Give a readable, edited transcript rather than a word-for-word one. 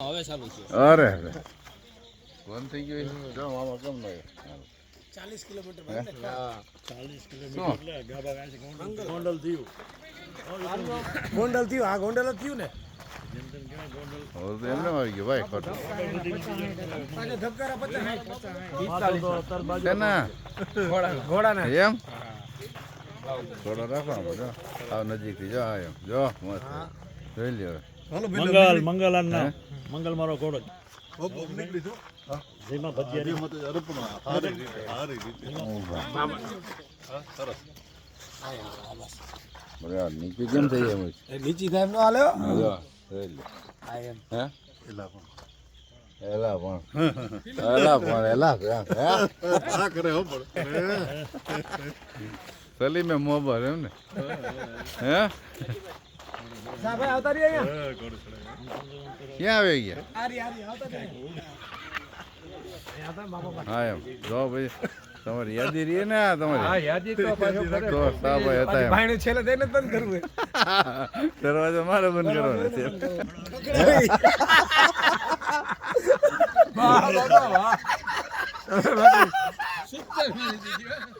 હવે ચાલુ છે. અરે અરે બંધ થઈ ગયું જો મામા કેમ લાગે 40 કિલોમીટર હા 40 કિલોમીટર એટલે ગાબા ગાય છે ગોંડલ થયું ગોંડલ થયું આ ગોંડલ જ થયું ને જેમ તેમ કેવાય ગોંડલ હવે તો એમને આવી ગયો ભાઈ ખોટું ધબકારા 50 છે ને ઘોડાના એમ થોડો રાખવા જો આવ નજીકથી જો આ એમ જો મસ્ત જોઈ લ્યો મંગલ અન્ના મંગલ મારો ઘોડો જેમાં બરાબર નીચે કેમ થઈ એમ નીચી થાય નો હાલ્યો જો જોઈ લ્યો હે એલા કરે હો સલીમે મોબર એમ ને હે સાહેબ આવતા રહી અહીંયા ક્યાં આવી ગયા આરી આવતા રહી હા એમ જો ભાઈ તમારી યાદી રહી ને તમારી હા યાદી તો પાછો કરે તો સાહેબ હતા એમ ભાઈને છેલ્લે દઈને જ બંધ કરવું દરવાજો મારે બંધ કરવાનો છે વાહ વાહ વાહ 70 મિનિટ